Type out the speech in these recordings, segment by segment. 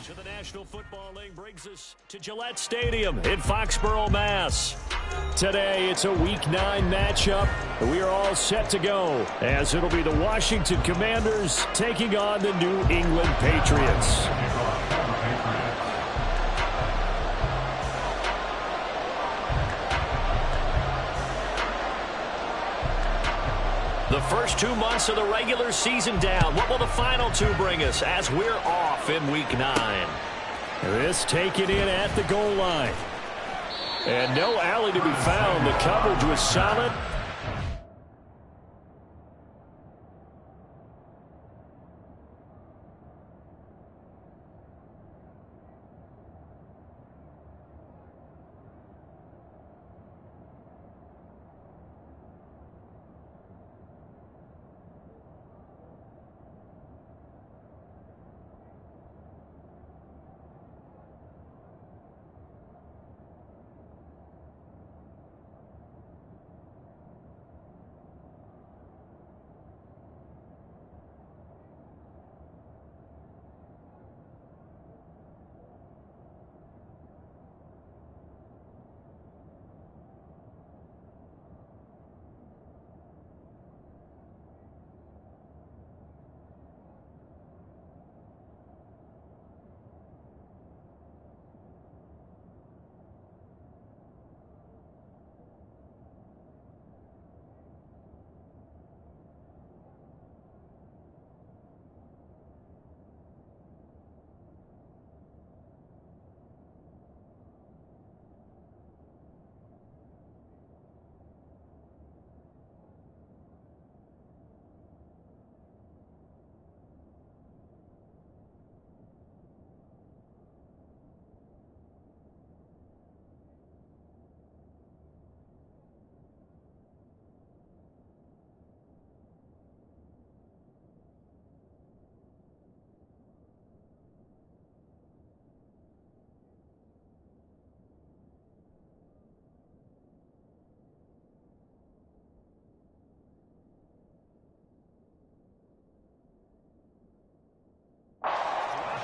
To the National Football League brings us to Gillette Stadium in Foxborough, Mass. Today, it's a Week 9 matchup. We are all set to go, as it'll be the Washington Commanders taking on the New England Patriots. The first 2 months of the regular season down. What will the final 2 bring us as we're off in Week 9? This taken in at the goal line. And no alley to be found. The coverage was solid.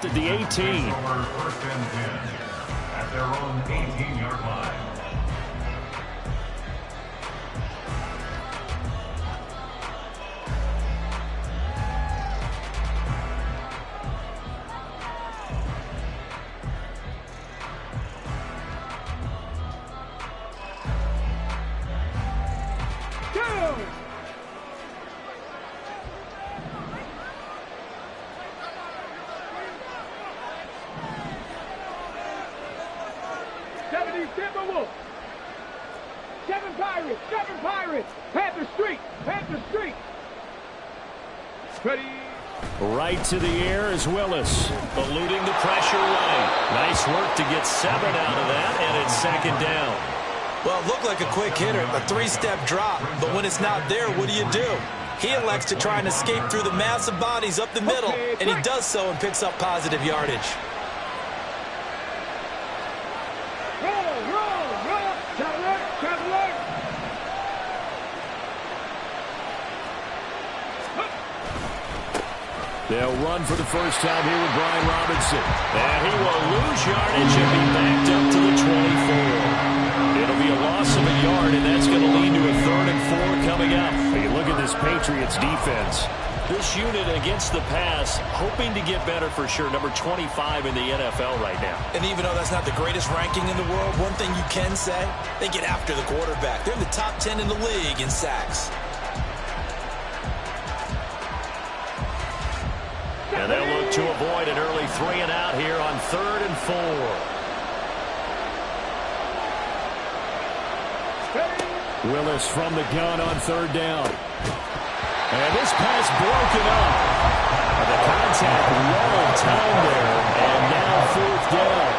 At the 18. First and 10 at their own 18-yard line. Right to the air is Willis, eluding the pressure right. Nice work to get 7 out of that, and it's second down. Well, it looked like a quick hitter, a 3-step drop, but when it's not there, what do? He elects to try and escape through the massive bodies up the middle, and he does so and picks up positive yardage. They'll run for the first time here with Brian Robinson. And he will lose yardage and be backed up to the 24. It'll be a loss of a yard, and that's going to lead to a 3rd and 4 coming up. You look at this Patriots defense. This unit against the pass, hoping to get better for sure. Number 25 in the NFL right now. And even though that's not the greatest ranking in the world, one thing you can say, they get after the quarterback. They're in the top 10 in the league in sacks. And they'll look to avoid an early 3 and out here on 3rd and 4. Willis from the gun on 3rd down. And this pass broken up. And the contact well timed there. And now 4th down.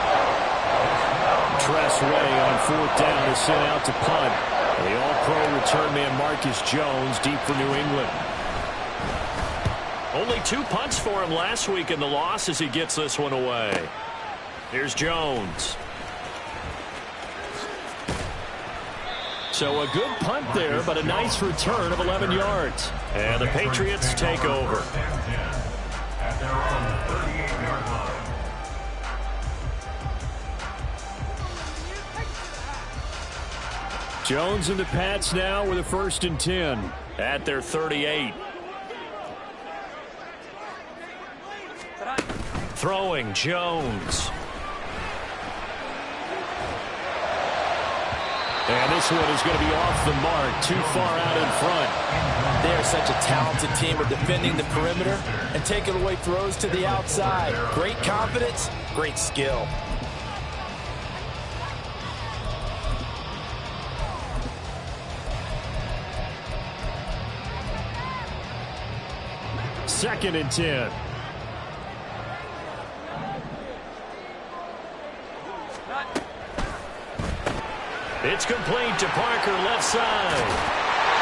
Tress Way on 4th down is sent out to punt. And the all-pro return man Marcus Jones deep for New England. Only 2 punts for him last week in the loss as he gets this one away. Here's Jones. So a good punt there, but a nice return of 11 yards. And the Patriots take over. Jones and the Pats now with a 1st and 10 at their 38. Throwing Jones. And this one is going to be off the mark, too far out in front. They are such a talented team at defending the perimeter and taking away throws to the outside. Great confidence, great skill. Second and 10. It's complete to Parker, left side.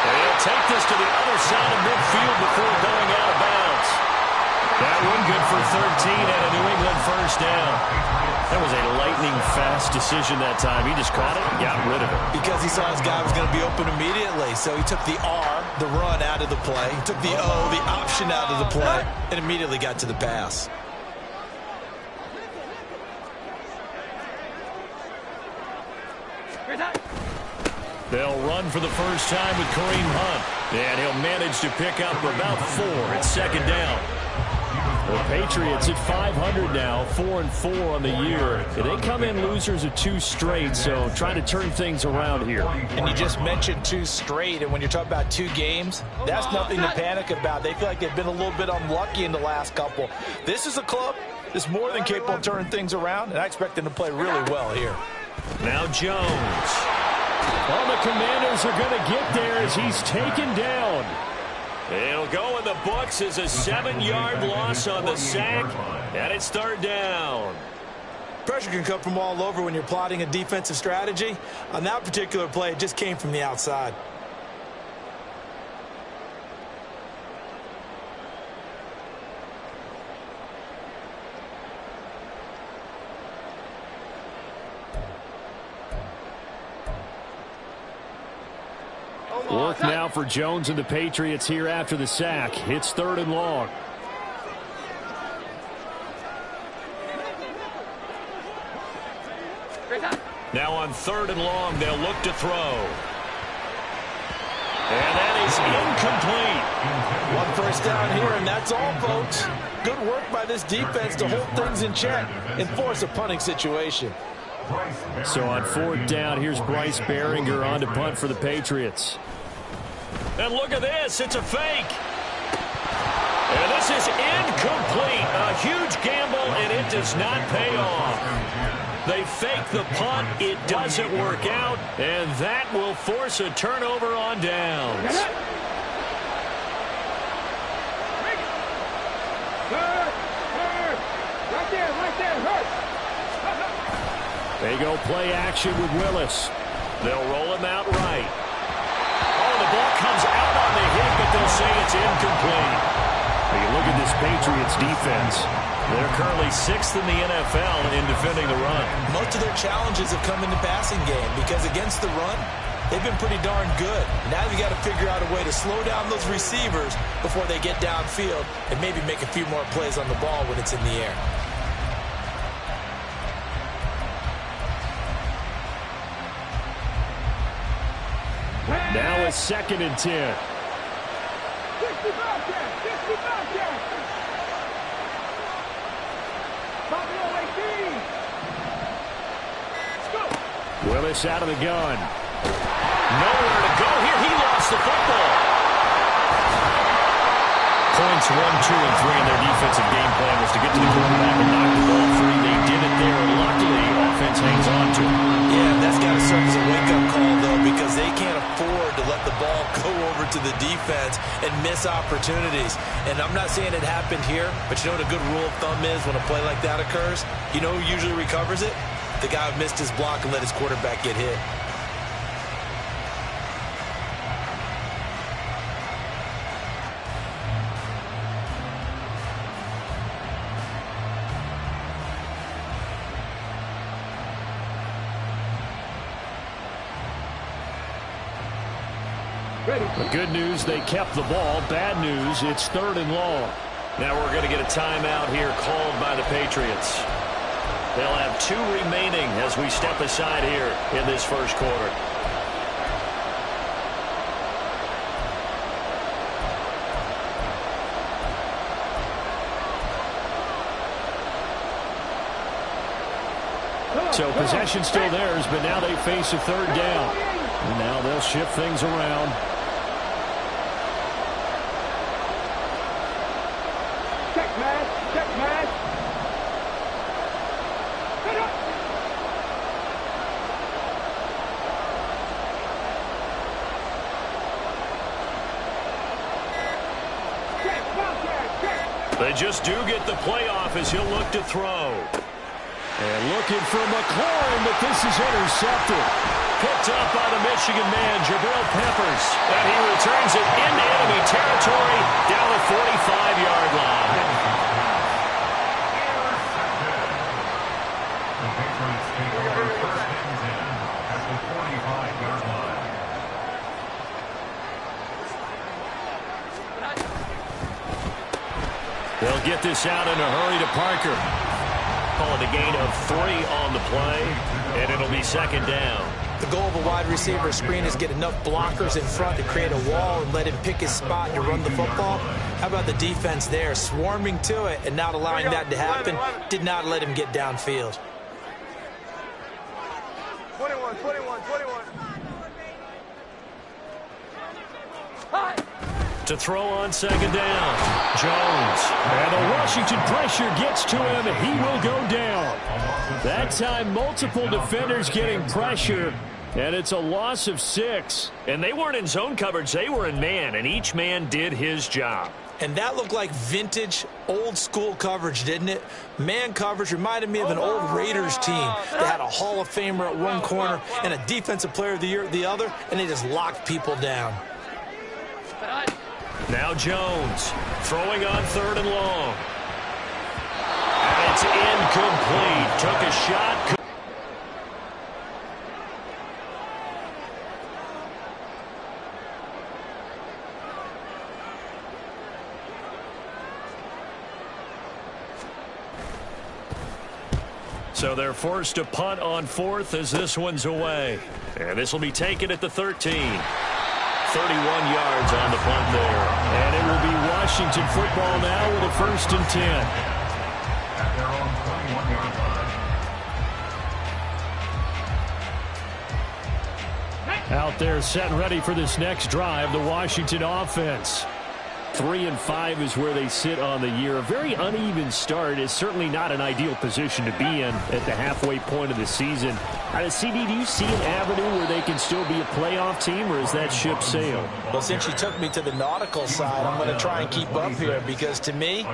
And he'll take this to the other side of midfield before going out of bounds. That one good for 13 and a New England 1st down. That was a lightning-fast decision that time. He just caught it and got rid of it. Because he saw his guy was going to be open immediately. So he took the R, the run, out of the play. He took the O, the option, out of the play, and immediately got to the pass. They'll run for the first time with Kareem Hunt. And he'll manage to pick up about 4 at 2nd down. The Patriots at 500 now, 4-4 on the year. They come in losers of 2 straight, so trying to turn things around here. And you just mentioned 2 straight, and when you're talking about 2 games, that's nothing to panic about. They feel like they've been a little bit unlucky in the last couple. This is a club that's more than capable of turning things around, and I expect them to play really well here. Now Jones. Well, the Commanders are going to get there as he's taken down. It'll go in the books as a 7-yard loss on the sack, and it's 3rd down. Pressure can come from all over when you're plotting a defensive strategy. On that particular play, it just came from the outside. Work now for Jones and the Patriots here after the sack. It's 3rd and long. Now on 3rd and long, they'll look to throw. And that is incomplete. 1 first down here, and that's all, folks. Good work by this defense to hold things in check and force a punting situation. So on 4th down, here's Bryce Behringer on to punt for the Patriots. And look at this. It's a fake. And this is incomplete. A huge gamble, and it does not pay off. They fake the punt. It doesn't work out, and that will force a turnover on downs. They go play action with Willis. They'll roll him out right. Oh, the ball comes out on the hit, but they'll say it's incomplete. Now you look at this Patriots defense. They're currently 6th in the NFL in defending the run. Most of their challenges have come in the passing game because against the run, they've been pretty darn good. Now you got to figure out a way to slow down those receivers before they get downfield and maybe make a few more plays on the ball when it's in the air. Now it's 2nd and 10. Willis out of the gun. Nowhere to go here. He lost the football. Points 1, 2, and 3 in their defensive game plan was to get to the quarterback and knock the ball free. They did it there, and luckily, offense hangs on to it. Yeah, that's got to serve as a wake-up call, though, because they can't afford to let the ball go over to the defense and miss opportunities. And I'm not saying it happened here, but you know what a good rule of thumb is when a play like that occurs? You know who usually recovers it? The guy who missed his block and let his quarterback get hit. The good news, they kept the ball. Bad news, it's 3rd and long. Now we're going to get a timeout here called by the Patriots. They'll have 2 remaining as we step aside here in this first quarter. So possession still theirs, but now they face a third down. And now they'll shift things around. Check man. They just do get the playoff as he'll look to throw. And looking for McLaurin, but this is intercepted. Picked up by the Michigan man, Jabril Peppers. And he returns it into enemy territory down the 45-yard line. The Patriots take over first and 10 at the 45-yard line. They'll get this out in a hurry to Parker. Call it a gain of 3 on the play, and it'll be second down. The goal of a wide receiver screen is get enough blockers in front to create a wall and let him pick his spot to run the football. How about the defense there, swarming to it and not allowing that to happen? Did not let him get downfield. 21. To throw on second down, Jones. And the Washington pressure gets to him, and he will go down. That time, multiple defenders getting pressure, and it's a loss of 6. And they weren't in zone coverage. They were in man, and each man did his job. And that looked like vintage, old-school coverage, didn't it? Man coverage reminded me of an old Raiders team that had a Hall of Famer at one corner and a Defensive Player of the Year at the other, and they just locked people down. Now Jones throwing on third and long. And it's incomplete. Took a shot. So they're forced to punt on fourth as this one's away. And this will be taken at the 13. 31 yards on the punt there. And it will be Washington football now with a 1st and 10. At their own 21-yard line. Out there set and ready for this next drive, the Washington offense. 3-5 is where they sit on the year. A very uneven start is certainly not an ideal position to be in at the halfway point of the season. CD, do you see an avenue where they can still be a playoff team, or is that ship sailed? Well, since you took me to the nautical side, I'm going to try and keep up here because, to me,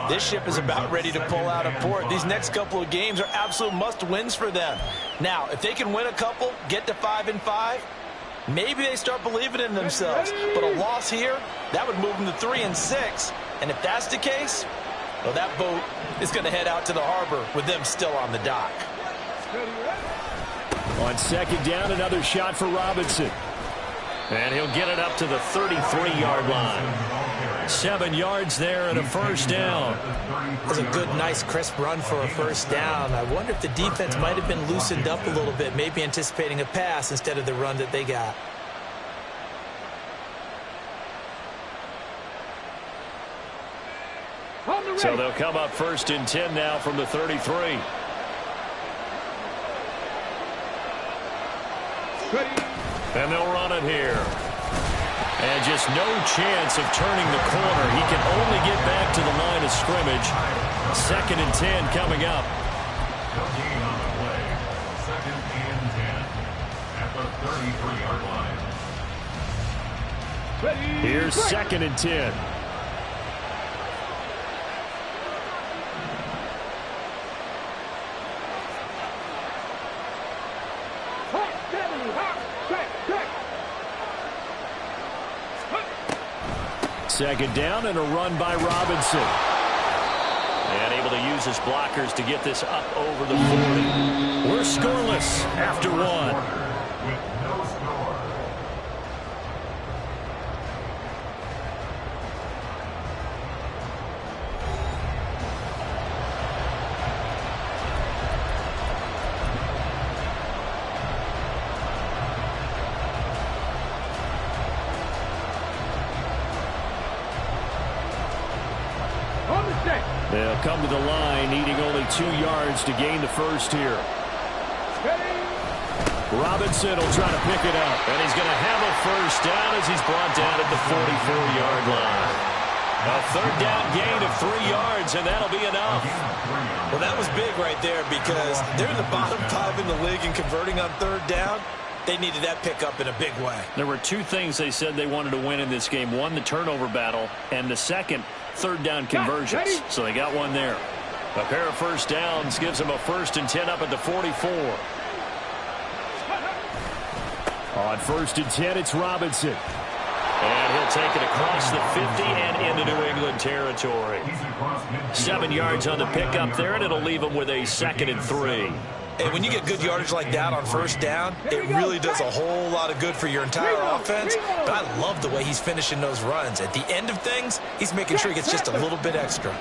this ship is about ready to pull out of port. These next couple of games are absolute must-wins for them. Now, if they can win a couple, get to 5-5, maybe they start believing in themselves. But a loss here, that would move them to 3-6. And if that's the case, well, that boat is going to head out to the harbor with them still on the dock. On second down, another shot for Robinson. And he'll get it up to the 33-yard line. 7 yards there and a 1st down. It was a good, nice, crisp run for a 1st down. I wonder if the defense might have been loosened up a little bit, maybe anticipating a pass instead of the run that they got. So they'll come up 1st and 10 now from the 33. And they'll run it here. And just no chance of turning the corner. He can only get back to the line of scrimmage. 2nd and 10 coming up. No gain on the play. 2nd and 10 at the 33-yard line. Here's 2nd and 10. Second down and a run by Robinson. And able to use his blockers to get this up over the 40. We're scoreless after 1. With no score. They'll come to the line, needing only 2 yards to gain the 1st here. Robinson will try to pick it up. And he's going to have a first down as he's brought down at the 44-yard line. A third down gain of 3 yards, and that'll be enough. Well, that was big right there because they're in the bottom 5 in the league and converting on third down. They needed that pickup in a big way. There were 2 things they said they wanted to win in this game. One, the turnover battle, and the second, third down conversions. So they got one there. A pair of first downs gives them a 1st and 10 up at the 44. On 1st and 10, it's Robinson. And he'll take it across the 50 and into New England territory. 7 yards on the pickup there, and it'll leave him with a 2nd and 3. And when you get good yardage like that on first down, it really does a whole lot of good for your entire offense. But I love the way he's finishing those runs. At the end of things, he's making sure he gets just a little bit extra.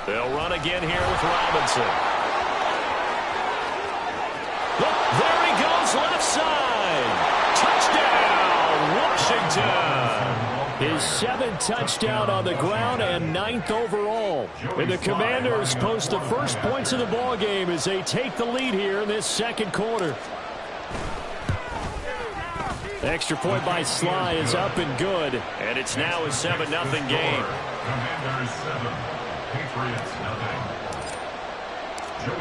They'll run again here with Robinson. Look, there he goes, left side. Touchdown, Washington. His 7th touchdown on the ground and 9th overall. And the Commanders post the first points of the ball game as they take the lead here in this second quarter. Extra point by Sly is up and good. And it's now a 7-0 game. Commanders 7, Patriots 0.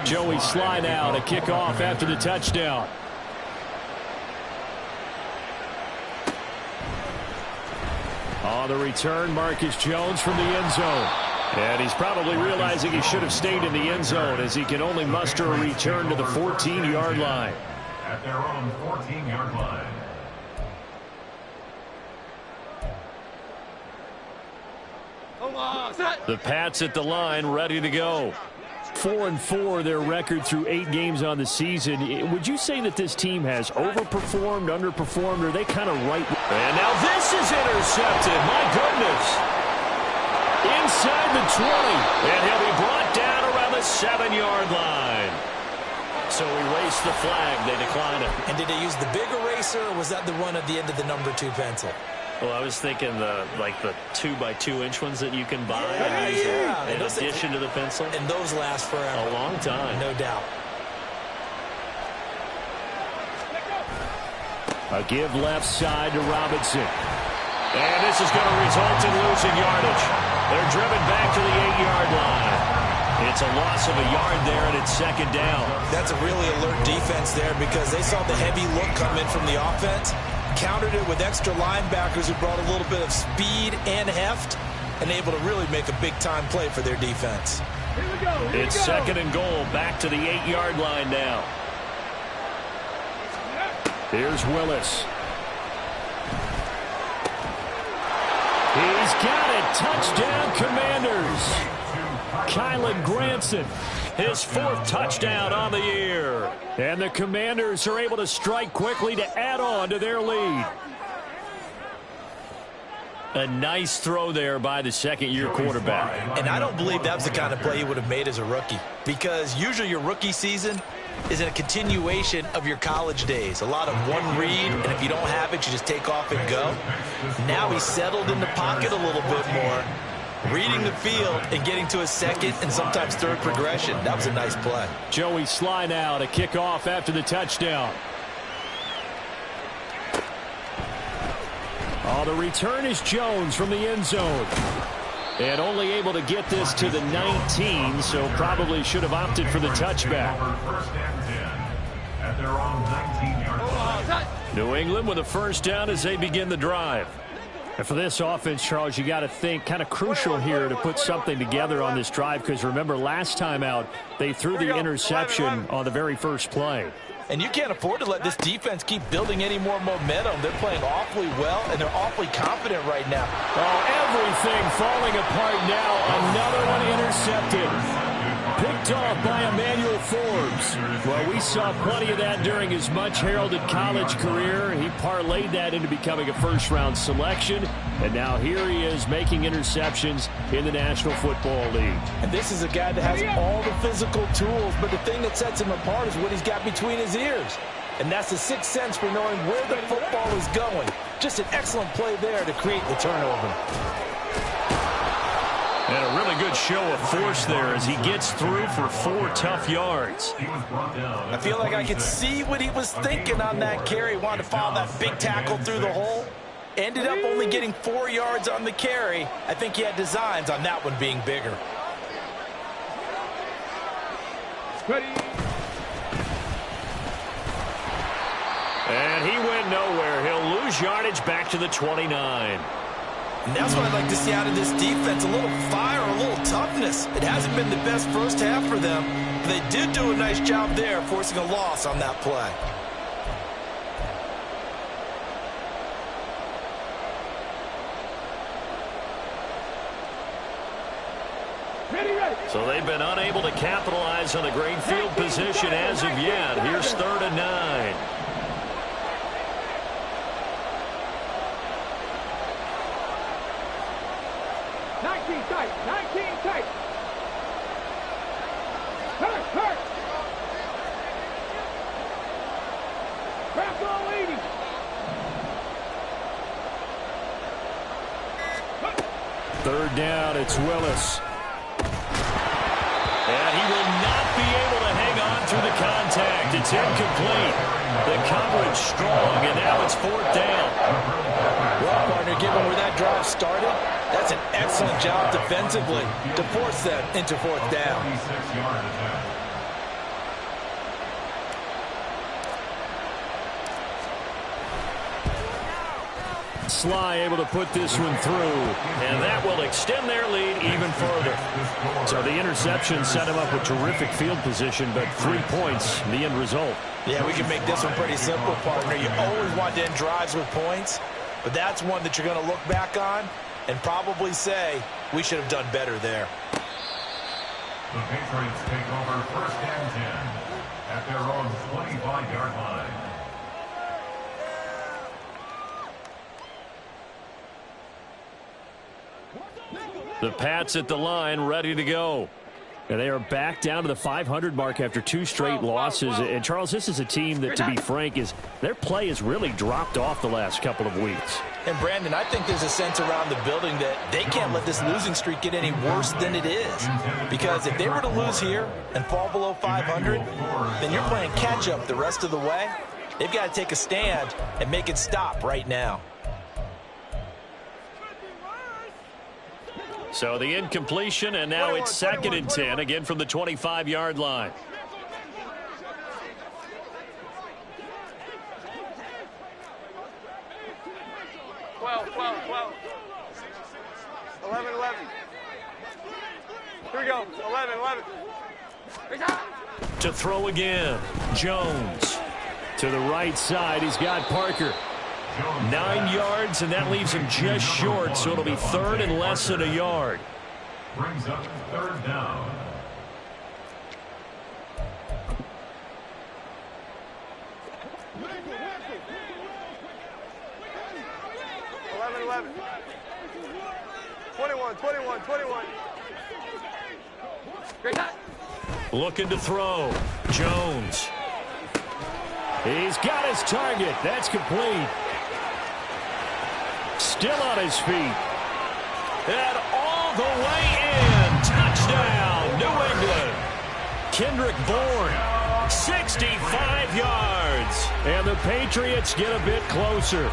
Joey Sly now to kick off after the touchdown. On the return, Marcus Jones from the end zone. And he's probably realizing he should have stayed in the end zone as he can only muster a return to the 14-yard line. At their own 14-yard line. The Pats at the line, ready to go. 4-4 their record through 8 games on the season. Would you say that this team has overperformed, underperformed, or are they kind of right? And now this is intercepted. My goodness. Inside the 20. And he'll be brought down around the 7-yard line. So erase the flag. They decline it. And did they use the big eraser, or was that the one at the end of the number 2 pencil? Well, I was thinking the 2x2-inch ones that you can buy in addition to the pencil. And those last forever. A long time. No doubt. A give left side to Robinson. And this is going to result in losing yardage. They're driven back to the 8-yard line. It's a loss of a yard there, and it's 2nd down. That's a really alert defense there because they saw the heavy look come in from the offense, countered it with extra linebackers who brought a little bit of speed and heft, and able to really make a big-time play for their defense. It's 2nd and goal, back to the 8-yard line now. Here's Willis. He's got it. Touchdown, Commanders. Kylan Granson, his 4th touchdown on the year. And the Commanders are able to strike quickly to add on to their lead. A nice throw there by the 2nd-year quarterback. And I don't believe that was the kind of play he would have made as a rookie, because usually your rookie season is a continuation of your college days. A lot of one read, and if you don't have it, you just take off and go. Now he's settled in the pocket a little bit more, reading the field and getting to his 2nd and sometimes 3rd progression. That was a nice play. Joey Sly now to kick off after the touchdown. Oh, the return is Jones from the end zone. And only able to get this to the 19, so probably should have opted for the touchback. First and 10 at their own 19-yard line. New England with a first down as they begin the drive. And for this offense, Charles, you got to think kind of crucial here to put something together on this drive, because remember last time out they threw the interception on the very first play. And you can't afford to let this defense keep building any more momentum. They're playing awfully well, and they're awfully confident right now. Oh, everything falling apart now. Another one intercepted. Picked off by Emmanuel Forbes. Well, we saw plenty of that during his much-heralded college career. He parlayed that into becoming a first-round selection. And now here he is making interceptions in the National Football League. And this is a guy that has all the physical tools, but the thing that sets him apart is what he's got between his ears. And that's the sixth sense for knowing where the football is going. Just an excellent play there to create the turnover. And a really really good show of force there as he gets through for 4 tough yards. I feel like I could see what he was thinking on that carry. He wanted to follow that big tackle through the hole. Ended up only getting 4 yards on the carry. I think he had designs on that one being bigger. And he went nowhere. He'll lose yardage back to the 29. And that's what I'd like to see out of this defense. A little fire, a little toughness. It hasn't been the best first half for them. But they did do a nice job there, forcing a loss on that play. So they've been unable to capitalize on the great field position as of yet. Here's 3rd and 9. Hurt! Crack all 80! Third down, it's Willis. And he will not be able to hang on through the contact. It's incomplete. The coverage strong, and now it's 4th down. Well, partner, given where that drive started, that's an excellent job defensively to force them into 4th down. Sly able to put this one through, and that will extend their lead even further. So the interception set him up with terrific field position, but 3 points, the end result. Yeah, we can make this one pretty simple, partner. You always want to end drives with points, but that's one that you're going to look back on and probably say, we should have done better there. The Patriots take over 1st and 10 at their own 25-yard line. The Pats at the line, ready to go. And they are back down to the 500 mark after 2 straight losses. And, Charles, this is a team that, to be frank, their play has really dropped off the last couple of weeks. And, Brandon, I think there's a sense around the building that they can't let this losing streak get any worse than it is. Because if they were to lose here and fall below 500, then you're playing catch-up the rest of the way. They've got to take a stand and make it stop right now. So the incompletion, and now it's 2nd and 10, again from the 25-yard line. Well. 11. Here we go. 11. To throw again, Jones. To the right side, he's got Parker. 9 yards, and that leaves him just short, so it'll be 3rd and less than a yard. Brings up 3rd down. Looking to throw. Jones. He's got his target. That's complete. Still on his feet. And all the way in. Touchdown, New England. Kendrick Bourne, 65 yards. And the Patriots get a bit closer.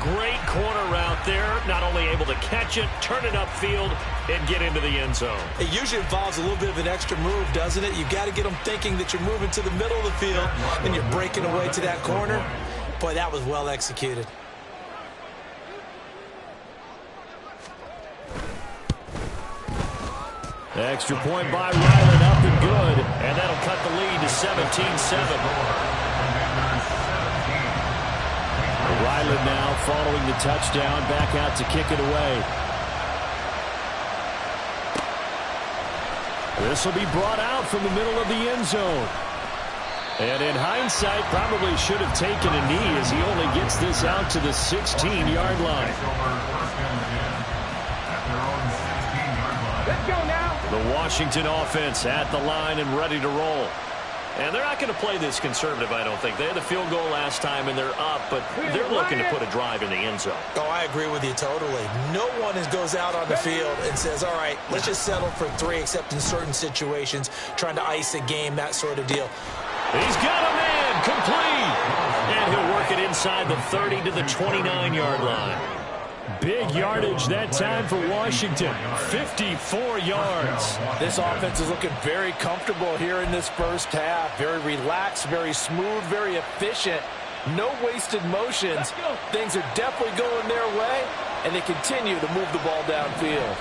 Great corner route there. Not only able to catch it, turn it upfield, and get into the end zone. It usually involves a little bit of an extra move, doesn't it? You've got to get them thinking that you're moving to the middle of the field and you're breaking away to that corner. Boy, that was well executed. The extra point by Ryland up and good, and that'll cut the lead to 17-7. Ryland now following the touchdown, back out to kick it away. This will be brought out from the middle of the end zone. And in hindsight, probably should have taken a knee as he only gets this out to the 16-yard line. Let's go now. The Washington offense at the line and ready to roll. And they're not going to play this conservative, I don't think. They had the field goal last time, and they're up, but they're looking to put a drive in the end zone. Oh, I agree with you totally. No one goes out on the field and says, all right, let's just settle for 3, except in certain situations, trying to ice a game, that sort of deal. He's got a man, complete. And he'll work it inside the 30 to the 29-yard line. Big yardage that time for Washington, 54 yards. This offense is looking very comfortable here in this first half. Very relaxed, very smooth, very efficient. No wasted motions. Things are definitely going their way, and they continue to move the ball downfield.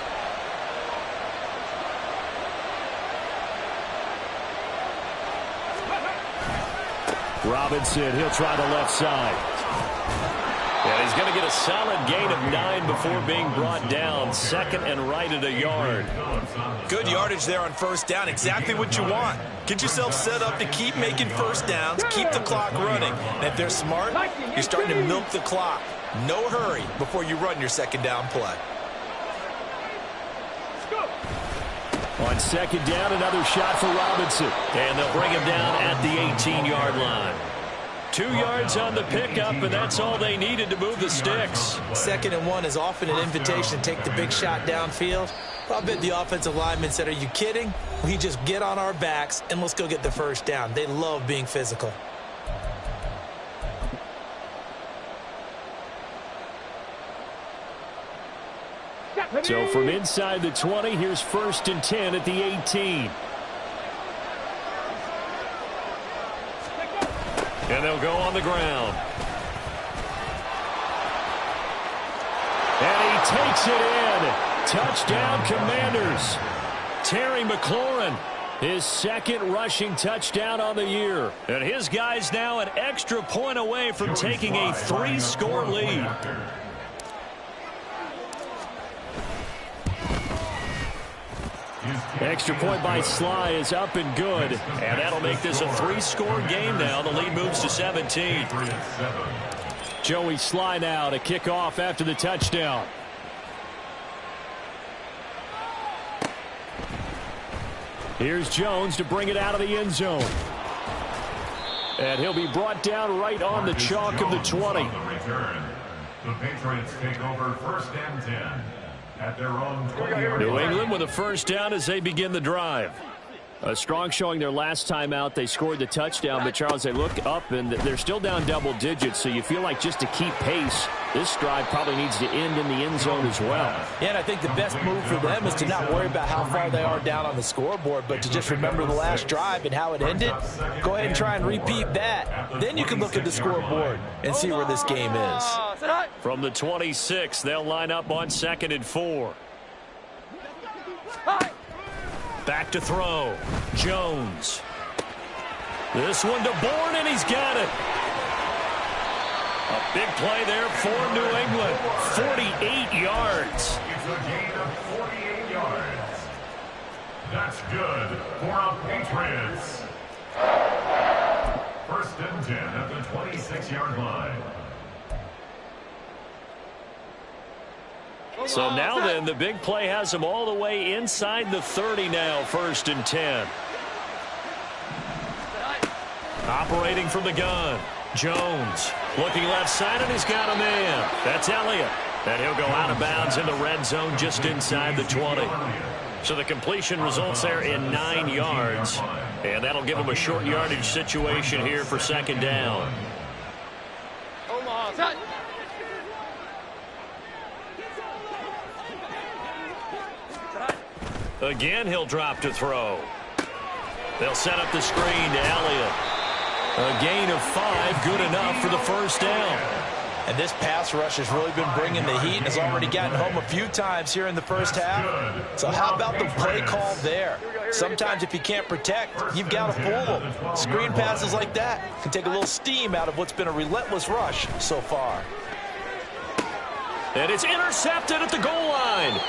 Robinson, he'll try the left side. And he's going to get a solid gain of 9 before being brought down. 2nd and right at a yard. Good yardage there on first down. Exactly what you want. Get yourself set up to keep making first downs, keep the clock running. And if they're smart, you're starting to milk the clock. No hurry before you run your second down play. On second down, another shot for Robinson. And they'll bring him down at the 18-yard line. 2 yards on the pickup, and that's all they needed to move the sticks. 2nd and 1 is often an invitation to take the big shot downfield. I bet the offensive lineman said, are you kidding? We just get on our backs, and let's go get the first down. They love being physical. So from inside the 20, here's 1st and 10 at the 18. And they'll go on the ground. And he takes it in. Touchdown, Commanders. Terry McLaurin, his 2nd rushing touchdown on the year. And his guys now an extra point away from taking a 3-score lead. Extra point by Sly is up and good. And that'll make this a 3-score game now. The lead moves to 17. Joey Sly now to kick off after the touchdown. Here's Jones to bring it out of the end zone. And he'll be brought down right on the chalk of the 20. The Patriots take over 1st and 10. At their own 20-yard New line. England with a first down as they begin the drive. A strong showing their last time out. They scored the touchdown, but Charles, they look up and they're still down double digits, so you feel like just to keep pace, this drive probably needs to end in the end zone as well. Yeah, and I think the best move for them is to not worry about how far they are down on the scoreboard, but to just remember the last drive and how it ended. Go ahead and try and repeat that. Then you can look at the scoreboard and see where this game is. From the 26, they'll line up on 2nd and 4. Back to throw. Jones. This one to Bourne, and he's got it. A big play there for New England. 48 yards. It's a gain of 48 yards. That's good for the Patriots. 1st and 10 at the 26-yard line. So now then, the big play has them all the way inside the 30 now, 1st and 10. Operating from the gun. Jones looking left side, and he's got a man. That's Elliott. And he'll go out of bounds in the red zone just inside the 20. So the completion results there in 9 yards. And that'll give him a short yardage situation here for 2nd down. Again, he'll drop to throw. They'll set up the screen to Elliott. A gain of 5, good enough for the first down. And this pass rush has really been bringing the heat and has already gotten home a few times here in the first half. So how about the play call there? Sometimes if you can't protect, you've got to pull them. Screen passes like that can take a little steam out of what's been a relentless rush so far. And it's intercepted at the goal line.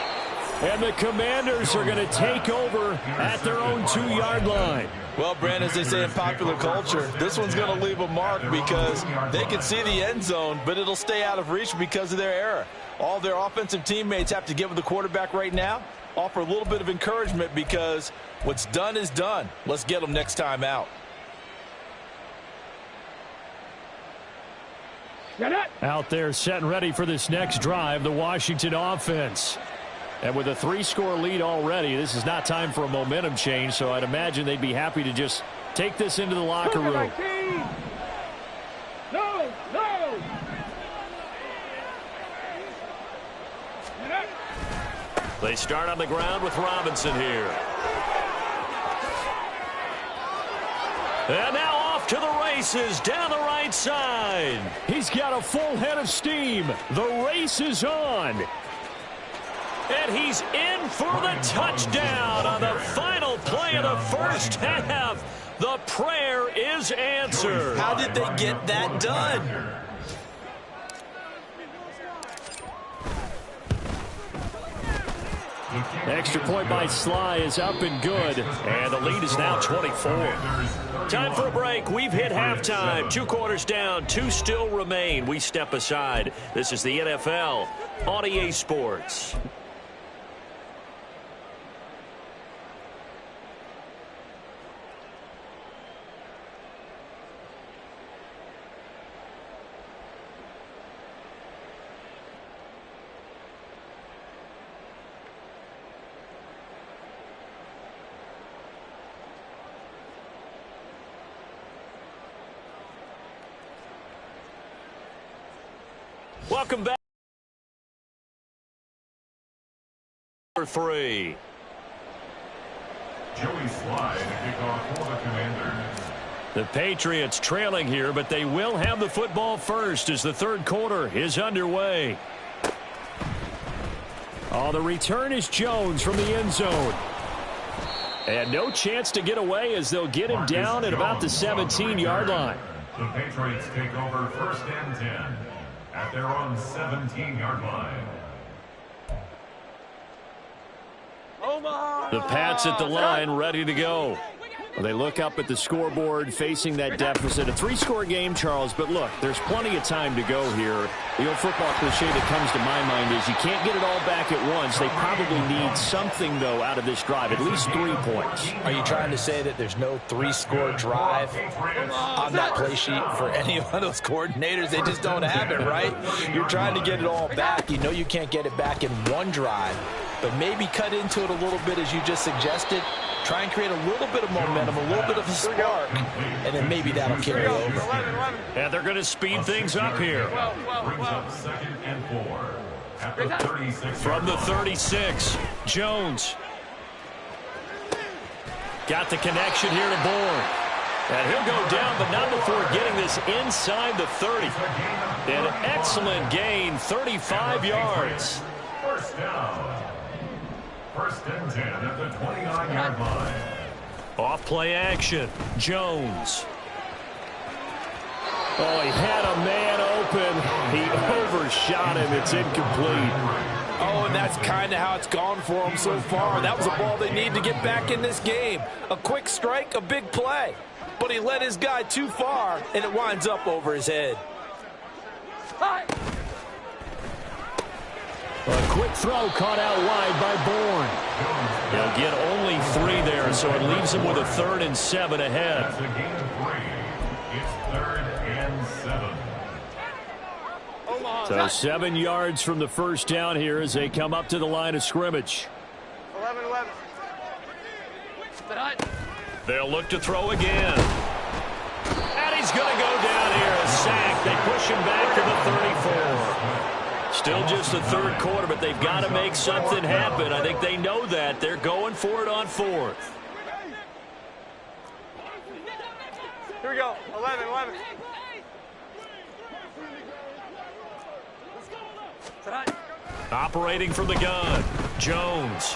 And the Commanders are going to take over at their own 2-yard line. Well, Brand, as they say in popular culture, this one's going to leave a mark because they can see the end zone, but it'll stay out of reach because of their error. All their offensive teammates have to give the quarterback right now, offer a little bit of encouragement because what's done is done. Let's get them next time out. Out there set and ready for this next drive, the Washington offense. And with a 3-score lead already, this is not time for a momentum change, so I'd imagine they'd be happy to just take this into the locker room. No, no. They start on the ground with Robinson here. And now off to the races down the right side. He's got a full head of steam. The race is on. And he's in for the touchdown on the final play of the first half. The prayer is answered. How did they get that done? Extra point by Sly is up and good. And the lead is now 24. Time for a break. We've hit halftime. 2 quarters down. 2 still remain. We step aside. This is the NFL on EA Sports. Welcome back. Number 3. Joey Sly to kick off for the Commanders. The Patriots trailing here, but they will have the football first as the third quarter is underway. Oh, the return is Jones from the end zone. And no chance to get away as they'll get him down at about the 17-yard line. The Patriots take over 1st and 10 at their own 17-yard line. The Pats at the line, ready to go. Well, they look up at the scoreboard, facing that deficit. A 3-score game, Charles, but look, there's plenty of time to go here. The old football cliche that comes to my mind is you can't get it all back at once. They probably need something, though, out of this drive, at least 3 points. Are you trying to say that there's no 3-score drive on that play sheet for any one of those coordinators? They just don't have it, right? You're trying to get it all back. You know you can't get it back in one drive, but maybe cut into it a little bit as you just suggested. Try and create a little bit of momentum, a little bit of a spark, and then maybe that'll carry over. And they're going to speed things up here. Brings up 2nd and 4 at the 36. From the 36, Jones. Got the connection here to Bourne. And he'll go down, but not before getting this inside the 30. An excellent gain, 35 yards. First down. 1st and 10 at the 29-yard line. Off play action, Jones. Oh, he had a man open. He overshot him. It's incomplete. Oh, and that's kind of how it's gone for them so far. That was a ball they need to get back in this game. A quick strike, a big play. But he led his guy too far, and it winds up over his head. A quick throw caught out wide by Bourne. He'll get only 3 there, so it leaves him with a 3rd and 7 ahead. That's a gain of 3. It's 3rd and 7. So 7 yards from the first down here as they come up to the line of scrimmage. 11-11. They'll look to throw again. And he's going to go down here. A sack. They push him back to the 34. Still just the 3rd quarter, but they've got to make something happen. I think they know that. They're going for it on 4th. Here we go. 11-11. Operating from the gun, Jones.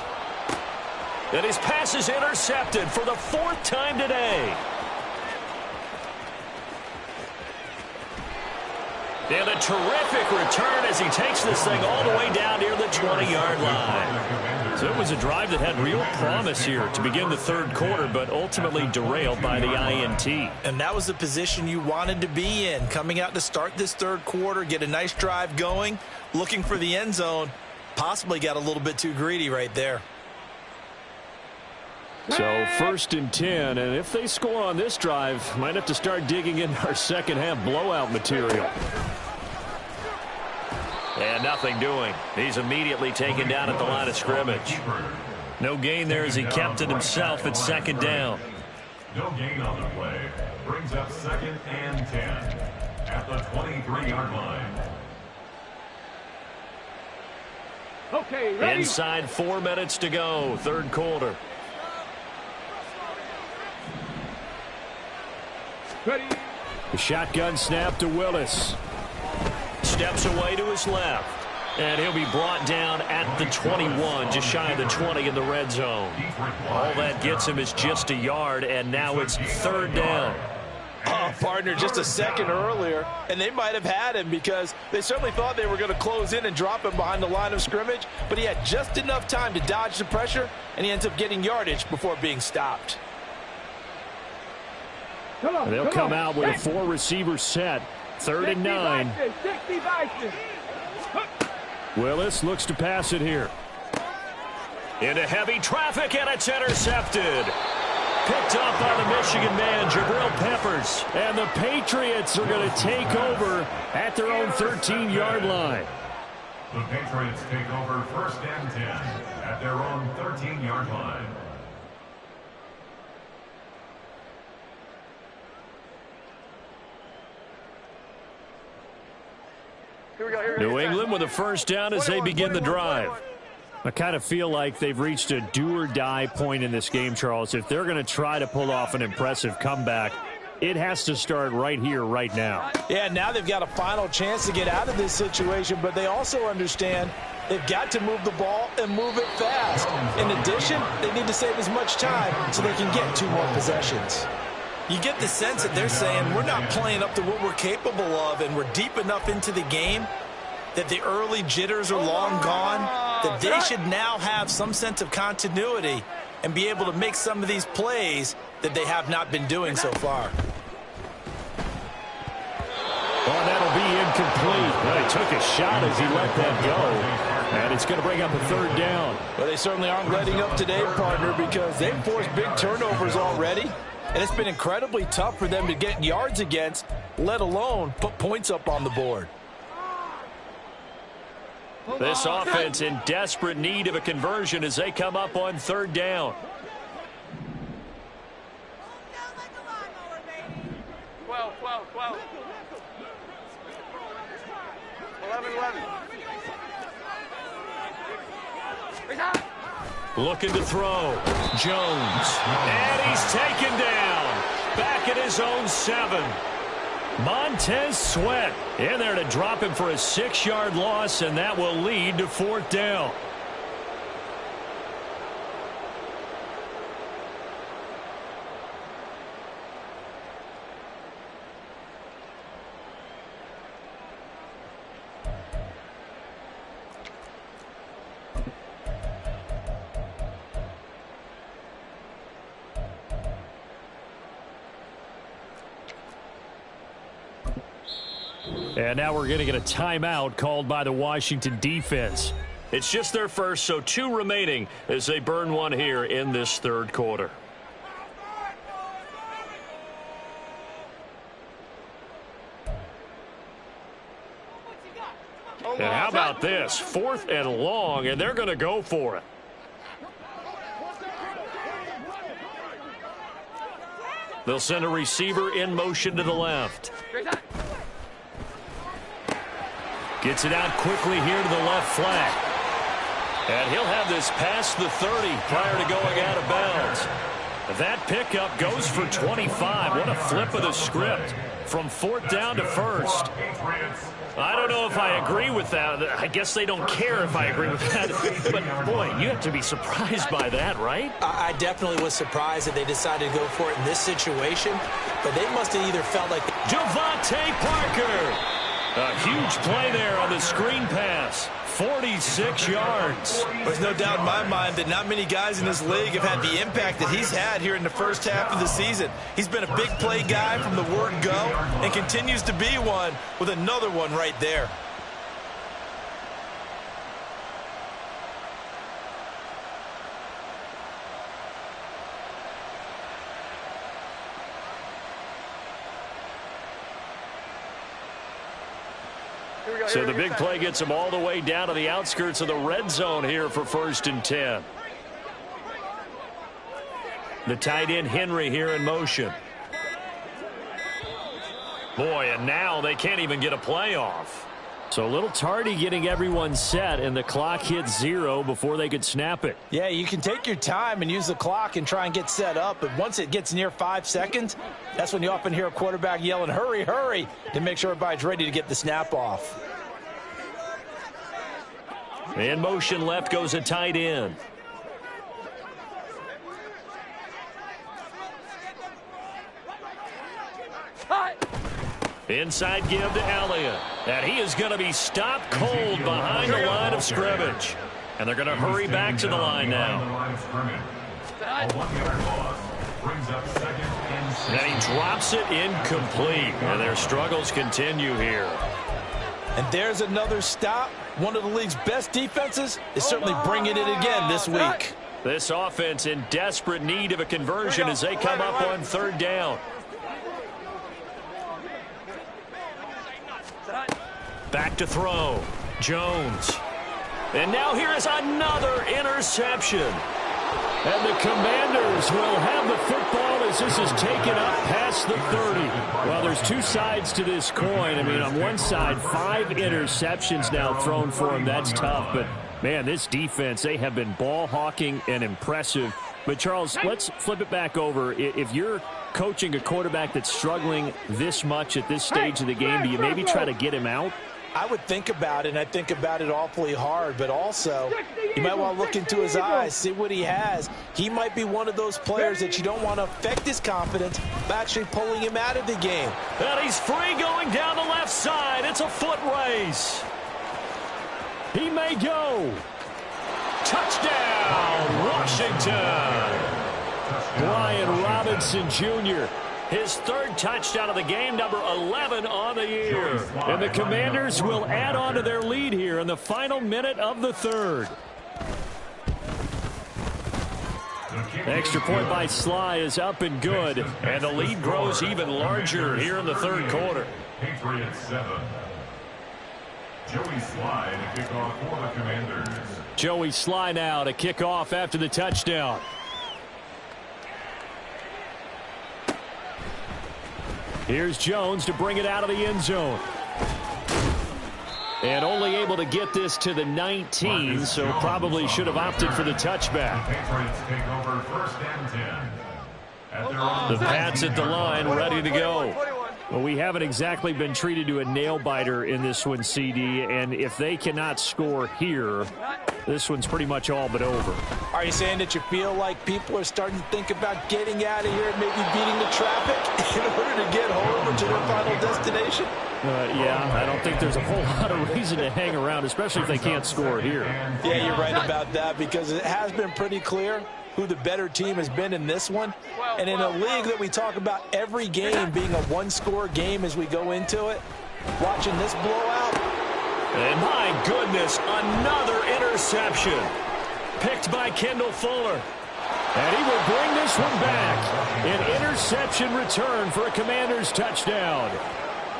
And his pass is intercepted for the 4th time today. And a terrific return as he takes this thing all the way down near the 20-yard line. So it was a drive that had real promise here to begin the 3rd quarter, but ultimately derailed by the INT. And that was the position you wanted to be in, coming out to start this 3rd quarter, get a nice drive going, looking for the end zone. Possibly got a little bit too greedy right there. So 1st and 10, and if they score on this drive, might have to start digging in our second half blowout material. And nothing doing. He's immediately taken down at the line of scrimmage. No gain there as he kept it himself at second down. No gain on the play. Brings up 2nd and 10 at the 23-yard line. Okay, ready? Inside 4 minutes to go, third quarter. Ready? The shotgun snap to Willis. Steps away to his left. And he'll be brought down at the 21, just shy of the 20 in the red zone. All that gets him is just a yard, and now it's third down. Oh, partner, just a second earlier, and they might have had him because they certainly thought they were going to close in and drop him behind the line of scrimmage, but he had just enough time to dodge the pressure, and he ends up getting yardage before being stopped. They'll come out with a 4-receiver set, 3rd and 9. Willis looks to pass it here. Into heavy traffic, and it's intercepted. Picked up by the Michigan man, Jabril Peppers. And the Patriots are going to take over at their own 13-yard line. The Patriots take over 1st and 10 at their own 13-yard line. New England with a first down as they begin the drive. I kind of feel like they've reached a do-or-die point in this game, Charles. If they're going to try to pull off an impressive comeback, it has to start right here, right now. Yeah, now they've got a final chance to get out of this situation, but they also understand they've got to move the ball and move it fast. In addition, they need to save as much time so they can get 2 more possessions. You get the sense that they're saying we're not playing up to what we're capable of, and we're deep enough into the game that the early jitters are long gone, that they should now have some sense of continuity and be able to make some of these plays that they have not been doing so far. Oh, that'll be incomplete. Well, he took a shot as he let that go. And it's going to bring up a 3rd down. Well, they certainly aren't letting up today, partner, because they've forced big turnovers already. And it's been incredibly tough for them to get yards against, let alone put points up on the board. This offense in desperate need of a conversion as they come up on 3rd down. 12, 12, 12. 11, 11. Looking to throw. Jones. And he's taken down. Back at his own 7. Montez Sweat in there to drop him for a 6-yard loss, and that will lead to 4th down. And now we're going to get a timeout called by the Washington defense. It's just their first, so 2 remaining as they burn one here in this 3rd quarter. And how about this? 4th and long, and they're going to go for it. They'll send a receiver in motion to the left. Gets it out quickly here to the left flank. And he'll have this past the 30 prior to going out of bounds. That pickup goes for 25. What a flip of the script from 4th down to 1st. I don't know if I agree with that. I guess they don't care if I agree with that. But, boy, you have to be surprised by that, right? I definitely was surprised that they decided to go for it in this situation. But they must have either felt like... Devontae Parker! A huge play there on the screen pass. 46 yards. There's no doubt in my mind that not many guys in this league have had the impact that he's had here in the first half of the season. He's been a big play guy from the word go and continues to be one with another one right there. Here So the big play gets them all the way down to the outskirts of the red zone here for 1st and 10. The tight end Henry here in motion. Boy, and now they can't even get a play off. So a little tardy getting everyone set, and the clock hit 0 before they could snap it. Yeah, you can take your time and use the clock and try and get set up, but once it gets near 5 seconds, that's when you often hear a quarterback yelling, hurry, hurry, to make sure everybody's ready to get the snap off. In motion left goes a tight end. Inside give to Elliott. And he is going to be stopped cold behind the line of scrimmage. And they're going to hurry back to the line now. And he drops it incomplete. And their struggles continue here. And there's another stop. One of the league's best defenses is certainly bringing it again this week. This offense in desperate need of a conversion as they come up on 3rd down. Back to throw. Jones. And now here is another interception. And the Commanders will have the football as this is taken up past the 30. Well, there's two sides to this coin. I mean, on one side, 5 interceptions now thrown for him. That's tough. But, man, this defense, they have been ball hawking and impressive. But, Charles, let's flip it back over. If you're coaching a quarterback that's struggling this much at this stage of the game, do you maybe try to get him out? I would think about it, and I think about it awfully hard, but also you might want to look into his eyes, see what he has. He might be one of those players that you don't want to affect his confidence by actually pulling him out of the game. And he's free going down the left side. It's a foot race. He may go. Touchdown, Washington. Brian Robinson Jr., his 3rd touchdown of the game, number 11 on the year. And the Commanders will add on to their lead here in the final minute of the 3rd. Extra point by Sly is up and good. And the lead grows even larger here in the 3rd quarter. Patriots 7. Joey Sly to kick off for the Commanders. Joey Sly now to kick off after the touchdown. Here's Jones to bring it out of the end zone. And only able to get this to the 19, so probably should have opted for the touchback. The Patriots take over 1st and 10. The Pats at the line, ready to go. Well, we haven't exactly been treated to a nail-biter in this one, CD, and if they cannot score here, this one's pretty much all but over. Are you saying that you feel like people are starting to think about getting out of here and maybe beating the traffic in order to get home or to their final destination? Yeah, I don't think there's a whole lot of reason to hang around, especially if they can't score here. Yeah, you're right about that, because it has been pretty clear who the better team has been in this one. And in a league that we talk about every game being a one-score game as we go into it, watching this blowout. And my goodness, another interception. Picked by Kendall Fuller. And he will bring this one back. An interception return for a Commanders touchdown.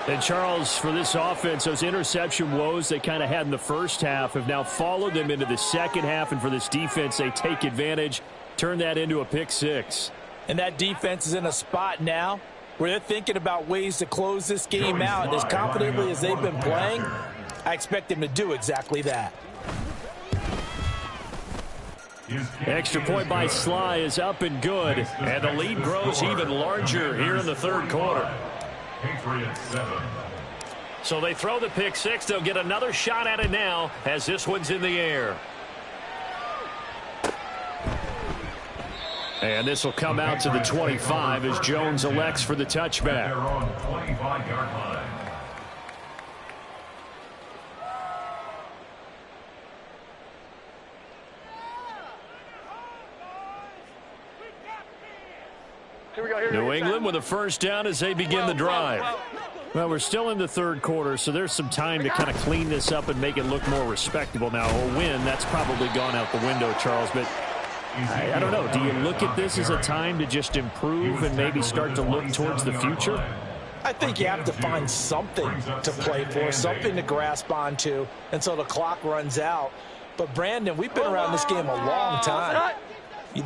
And, Charles, for this offense, those interception woes they kind of had in the first half have now followed them into the second half. And for this defense, they take advantage, turn that into a pick 6. And that defense is in a spot now where they're thinking about ways to close this game out. And as confidently as they've been playing, I expect them to do exactly that. Extra point by Sly is up and good. And the lead grows even larger here in the 3rd quarter. Patriots 7. So they throw the pick 6. They'll get another shot at it now as this one's in the air. And this will come out to the 25 as Jones elects for the touchback. They're on 25-yard line. New England with a 1st down as they begin the drive. Well, we're still in the 3rd quarter, so there's some time to kind of clean this up and make it look more respectable. Now, a win, that's probably gone out the window, Charles, but I don't know. Do you look at this as a time to just improve and maybe start to look towards the future? I think you have to find something to play for, something to grasp onto until the clock runs out. But, Brandon, we've been around this game a long time.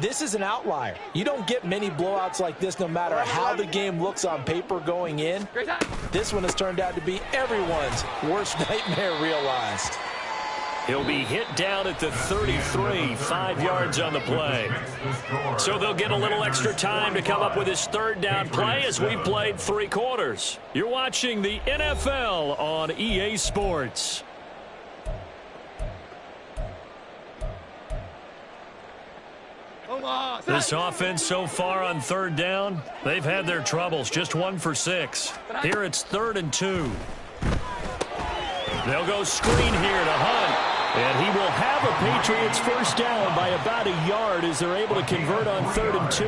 This is an outlier. You don't get many blowouts like this no matter how the game looks on paper going in. This one has turned out to be everyone's worst nightmare realized. He'll be hit down at the 33, 5 yards on the play. So they'll get a little extra time to come up with his third down play as we've played 3 quarters. You're watching the NFL on EA Sports. This offense so far on third down, they've had their troubles. Just 1 for 6. Here it's 3rd and 2. They'll go screen here to Hunt. And he will have a Patriots first down by about a yard as they're able to convert on 3rd and 2.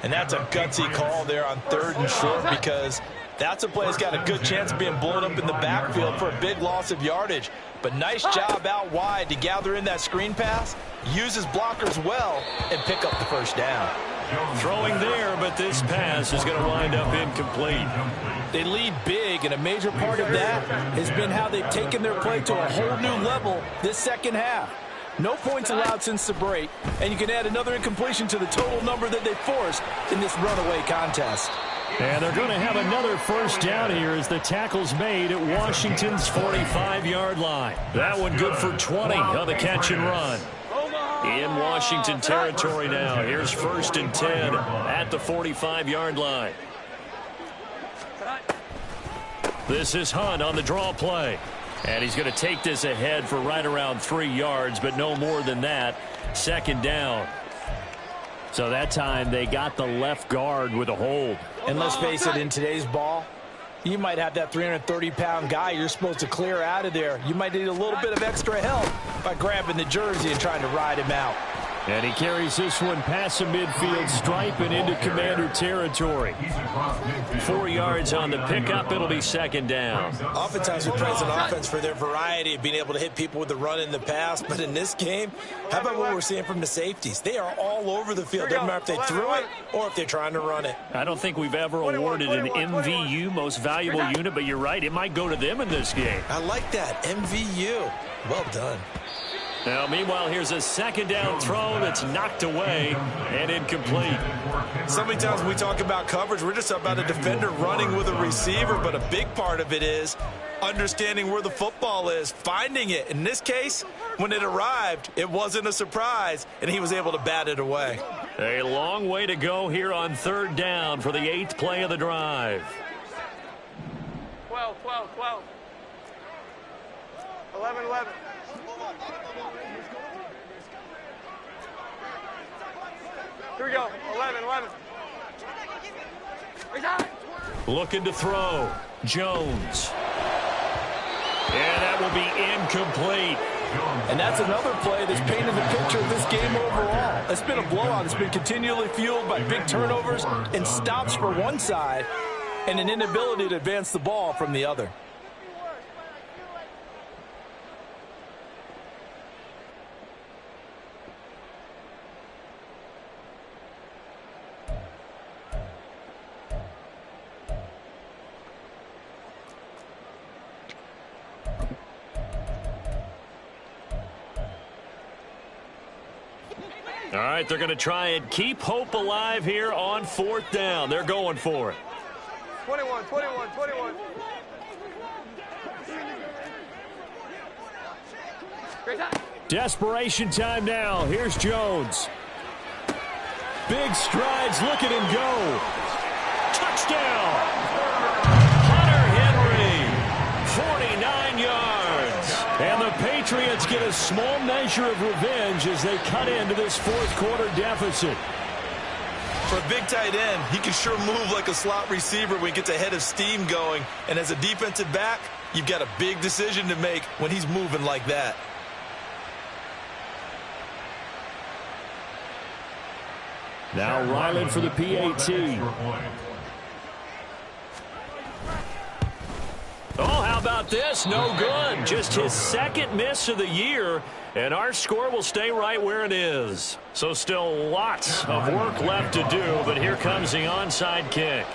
And that's a gutsy call there on 3rd and short, because that's a play that's got a good chance of being blown up in the backfield for a big loss of yardage. But nice job out wide to gather in that screen pass, use his blockers well, and pick up the first down. Throwing there, but this pass is going to wind up incomplete. They lead big, and a major part of that has been how they've taken their play to a whole new level this second half. No points allowed since the break, and you can add another incompletion to the total number that they forced in this runaway contest. And they're going to have another first down here as the tackle's made at Washington's 45-yard line. That one good for 20 on the catch and run. In Washington territory now. Here's 1st and 10 at the 45-yard line. This is Hunt on the draw play. And he's going to take this ahead for right around 3 yards, but no more than that. 2nd down. So that time they got the left guard with a hold. And let's face it, in today's ball, you might have that 330-pound guy you're supposed to clear out of there. You might need a little bit of extra help by grabbing the jersey and trying to ride him out. And he carries this one past the midfield stripe and into Commander territory. 4 yards on the pickup. It'll be 2nd down. Oftentimes we praise an offense for their variety of being able to hit people with the run in the pass. But in this game, how about what we're seeing from the safeties? They are all over the field. Doesn't matter if they threw it or if they're trying to run it. I don't think we've ever awarded an MVU, most valuable unit, but you're right. It might go to them in this game. I like that. MVU. Well done. Now, meanwhile, here's a 2nd down throw that's knocked away and incomplete. So many times when we talk about coverage, we're just about a defender running with a receiver, but a big part of it is understanding where the football is, finding it. In this case, when it arrived, it wasn't a surprise, and he was able to bat it away. A long way to go here on 3rd down for the 8th play of the drive. 12, 12, 12. 11, 11. Here we go. 11, 11. Looking to throw. Jones. And that will be incomplete. And that's another play that's painted the picture of this game overall. It's been a blowout. It's been continually fueled by big turnovers and stops for one side and an inability to advance the ball from the other. All right, they're going to try and keep hope alive here on 4th down. They're going for it. 21, 21, 21. Desperation time now. Here's Jones. Big strides. Look at him go. Touchdown. Hunter Henry. 49 yards. And the Patriots get a small measure of revenge as they cut into this 4th quarter deficit. For a big tight end, he can sure move like a slot receiver when he gets a head of steam going. And as a defensive back, you've got a big decision to make when he's moving like that. Now Ryland for the PAT. Oh, how about this? No good. Just his 2nd miss of the year, and our score will stay right where it is. So still lots of work left to do, but here comes the onside kick.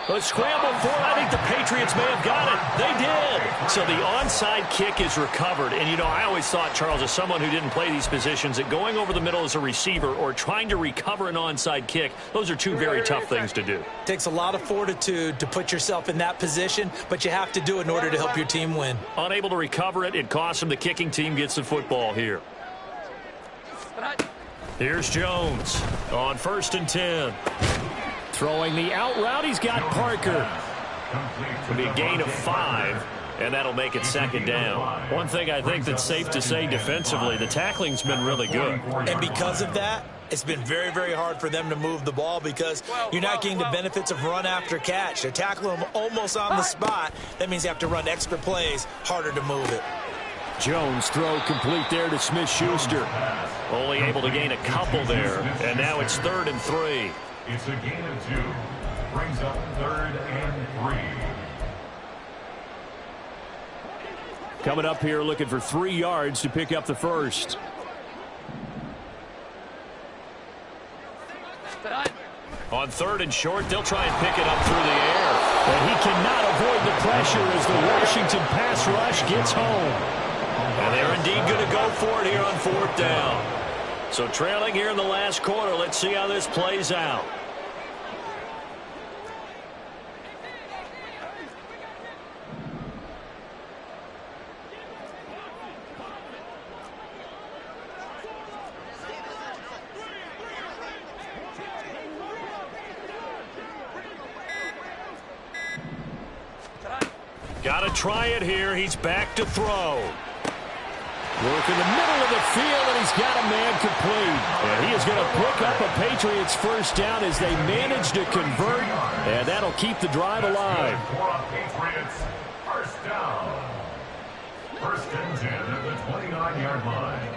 A scramble for it. I think the Patriots may have got it. They did. So the onside kick is recovered. And, you know, I always thought, Charles, as someone who didn't play these positions, that going over the middle as a receiver or trying to recover an onside kick, those are two very tough things to do. It takes a lot of fortitude to put yourself in that position, but you have to do it in order to help your team win. Unable to recover it, it costs him. The kicking team gets the football here. Here's Jones on 1st and 10. Throwing the out route, he's got Parker. It'll be a gain of 5, and that'll make it 2nd down. One thing I think that's safe to say defensively, the tackling's been really good. And because of that, it's been very, very hard for them to move the ball because you're not getting the benefits of run after catch. They're tackling them almost on the spot. That means you have to run extra plays, harder to move it. Jones throw complete there to Smith-Schuster. Only able to gain a couple there, and now it's 3rd and 3. It's a gain of 2. Brings up 3rd and 3. Coming up here looking for 3 yards to pick up the first. On 3rd and short, they'll try and pick it up through the air. And he cannot avoid the pressure as the Washington pass rush gets home. And they're indeed going to go for it here on 4th down. So trailing here in the last quarter, let's see how this plays out. Got to try it here. He's back to throw. Work in the middle of the field, and he's got a man complete. And he is going to pick up a Patriots first down as they manage to convert, and that'll keep the drive alive. Patriots first down. 1st and 10 at the 29-yard line.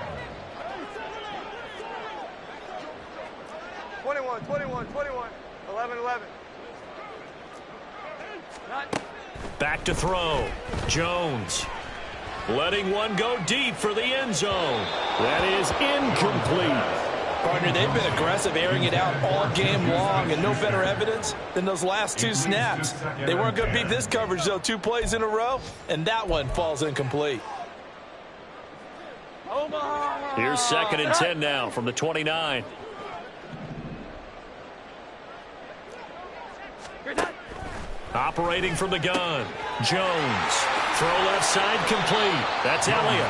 21, 21, 21, 11, 11. Back to throw. Jones. Letting one go deep for the end zone. That is incomplete. Partner, they've been aggressive, airing it out all game long, and no better evidence than those last 2 snaps. They weren't going to beat this coverage, though, 2 plays in a row, and that one falls incomplete. Here's 2nd and 10 now from the 29. Operating from the gun. Jones. Throw left side complete. That's Elliott.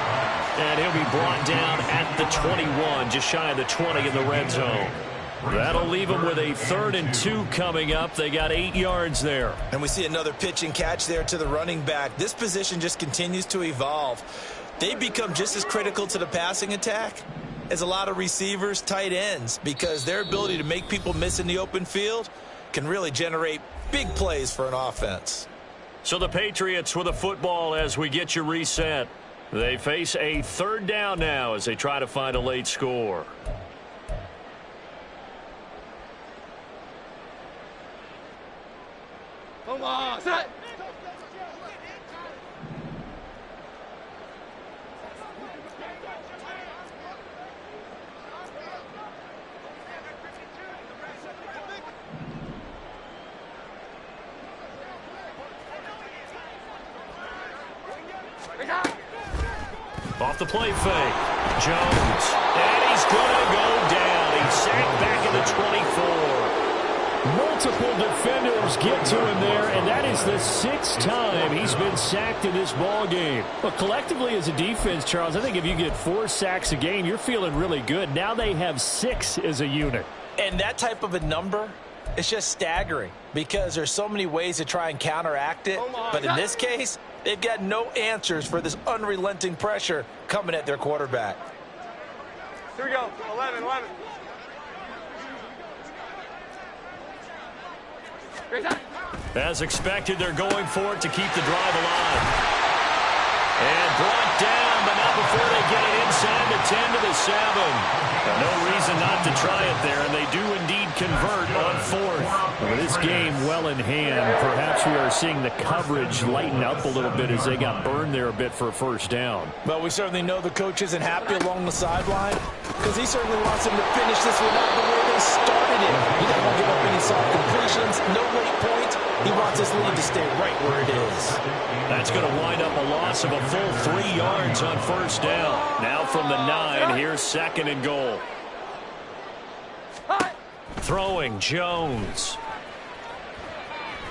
And he'll be brought down at the 21, just shy of the 20 in the red zone. That'll leave them with a 3rd and 2 coming up. They got 8 yards there. And we see another pitch and catch there to the running back. This position just continues to evolve. They become just as critical to the passing attack as a lot of receivers, tight ends, because their ability to make people miss in the open field can really generate big plays for an offense. So the Patriots with a football as we get you reset. They face a 3rd down now as they try to find a late score. Come on, set. Off the play fake. Jones. And he's going to go down. He's sacked back at the 24. Multiple defenders get to him there, and that is the 6th time he's been sacked in this ball game. But collectively as a defense, Charles, I think if you get 4 sacks a game, you're feeling really good. Now they have 6 as a unit. And that type of a number, it's just staggering because there's so many ways to try and counteract it. But in this case, they've got no answers for this unrelenting pressure coming at their quarterback. Here we go. 11, 11. As expected, they're going for it to keep the drive alive. And brought down, but not before they get it inside the 10 to the 7. No reason not to try it there, and they do indeed convert on 4th. With this game well in hand, perhaps we are seeing the coverage lighten up a little bit as they got burned there a bit for a first down. Well, we certainly know the coach isn't happy along the sideline because he certainly wants them to finish this one out the way they started it. He doesn't want to give up any soft completions, no late points, He wants his lead to stay right where it is. That's going to wind up a loss of a full 3 yards on first down. Now from the 9, here's 2nd and goal. Throwing Jones.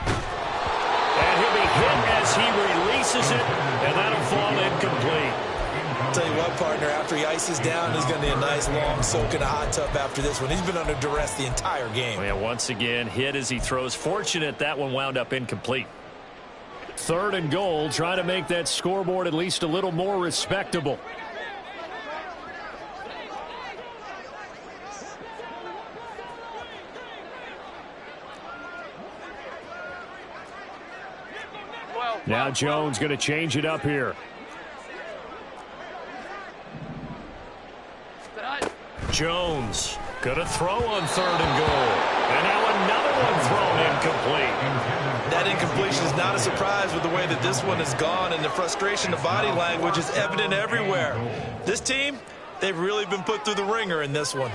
And he'll be hit as he releases it, and that'll fall incomplete. Tell you what, partner, after he ices down, he's going to need a nice long soak in a hot tub after this one. He's been under duress the entire game. Yeah, once again, hit as he throws. Fortunate that one wound up incomplete. 3rd and goal, trying to make that scoreboard at least a little more respectable. Now Jones going to change it up here. Jones going to throw on 3rd and goal. And now another one thrown incomplete. That incompletion is not a surprise with the way that this one has gone, and the frustration of body language is evident everywhere. This team, they've really been put through the ringer in this one.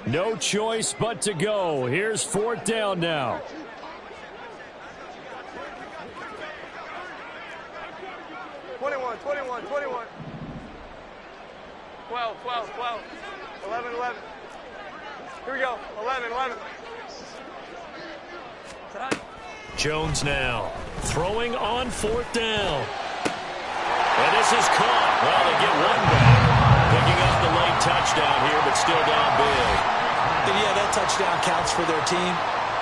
No choice but to go. Here's 4th down now. Twenty-one. 12. 11. Here we go. 11. Jones now throwing on 4th down. And this is caught. Well, they get one back. Picking up the late touchdown here, but still down big. Yeah, that touchdown counts for their team,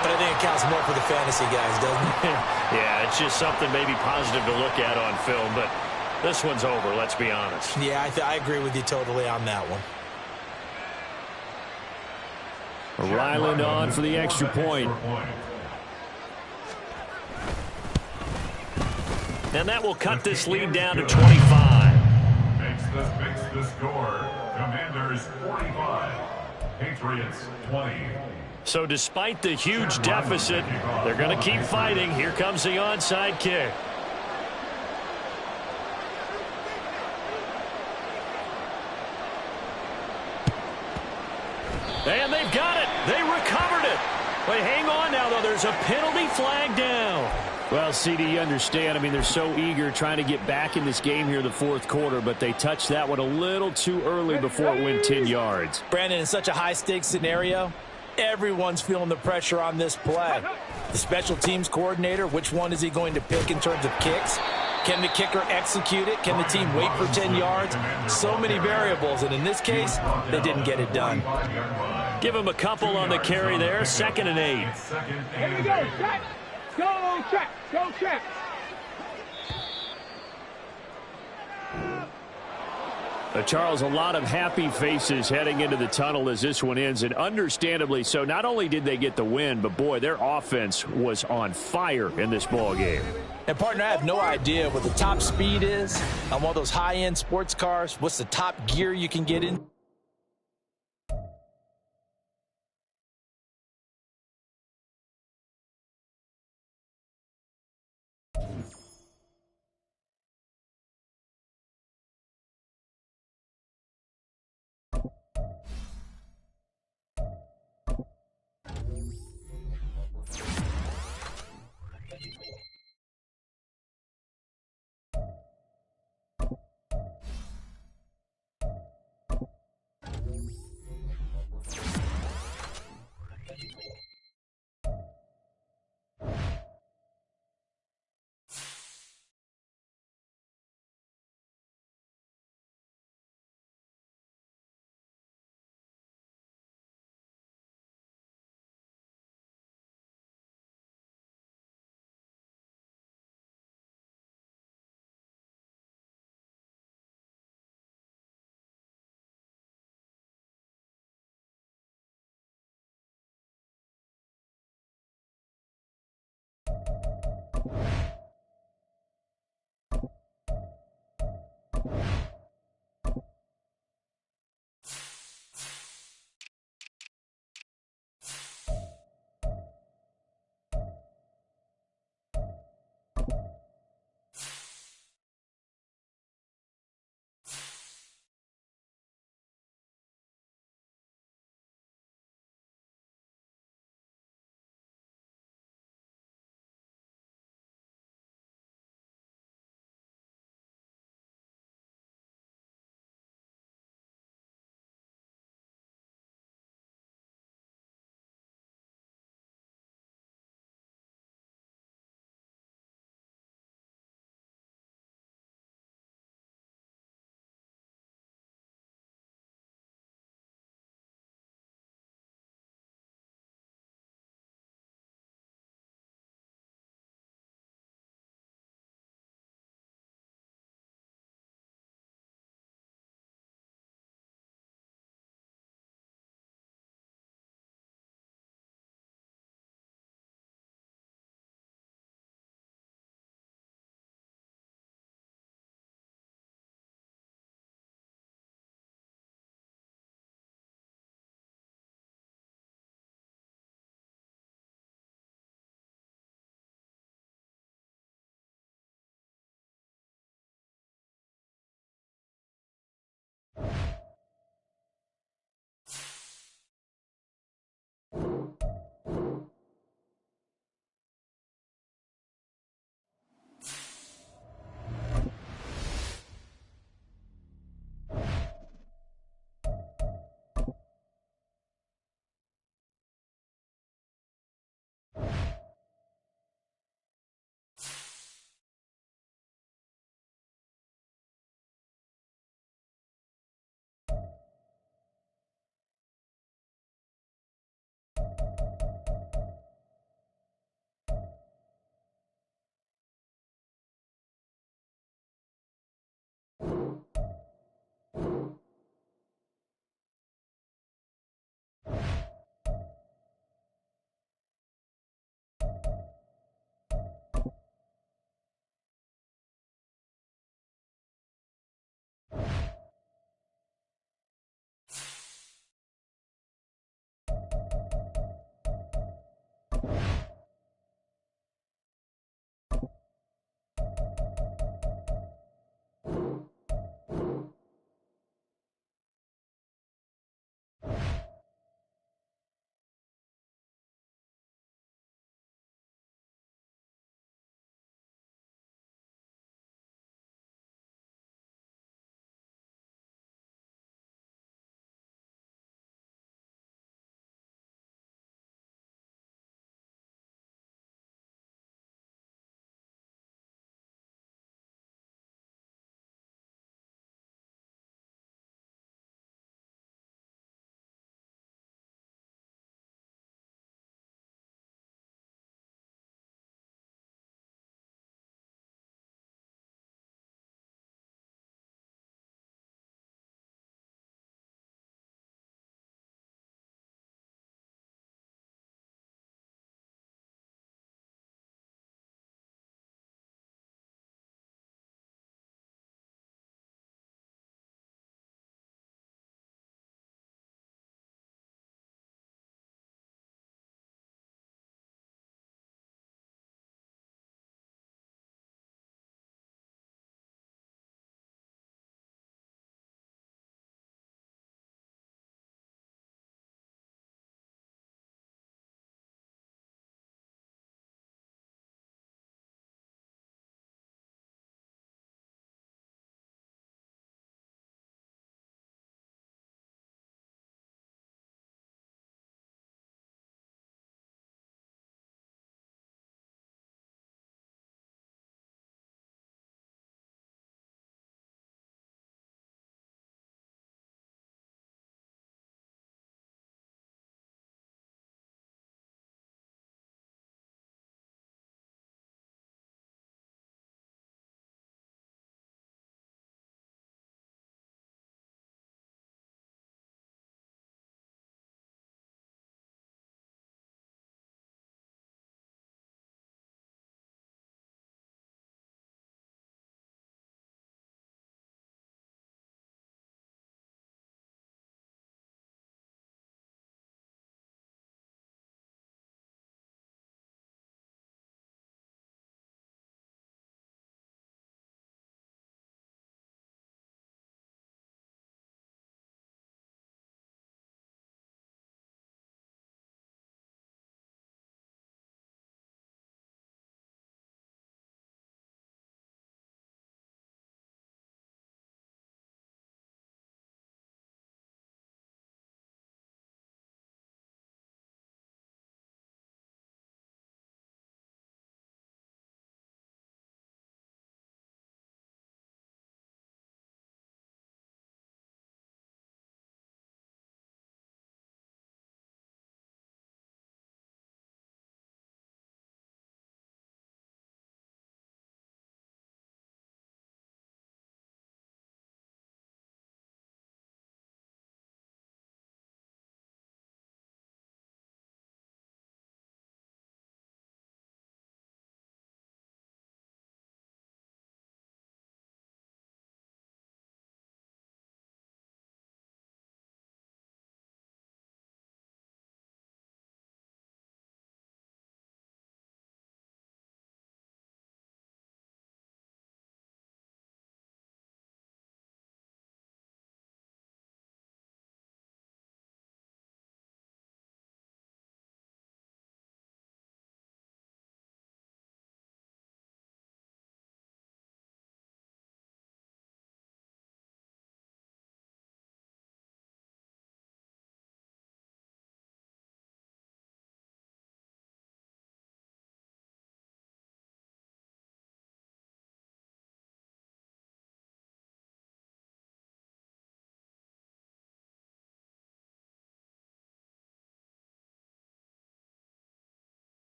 but I think it counts more for the fantasy guys, doesn't it? Yeah, it's just something maybe positive to look at on film, but this one's over, let's be honest. Yeah, I agree with you totally on that one. Ryland on for the extra point. And that will cut this lead down to 25. Makes the score. Commanders 45. Patriots 20. So despite the huge deficit, they're going to keep fighting. Here comes the onside kick. And they've got it. They recovered it. But hang on now, though. There's a penalty flag down. Well, CD, you understand. I mean, they're so eager trying to get back in this game here in the 4th quarter, but they touched that one a little too early before it went 10 yards. Brandon, in such a high-stakes scenario, everyone's feeling the pressure on this play. The special teams coordinator, which one is he going to pick in terms of kicks? Can the kicker execute it? Can the team wait for 10 yards? So many variables, and in this case, they didn't get it done. Give him a couple on the carry there. 2nd and 8. Here we go. Check. Go check. Go check. Charles, a lot of happy faces heading into the tunnel as this one ends, and understandably so. Not only did they get the win, but boy, their offense was on fire in this ball game. And partner, I have no idea what the top speed is on one of those high-end sports cars. What's the top gear you can get in?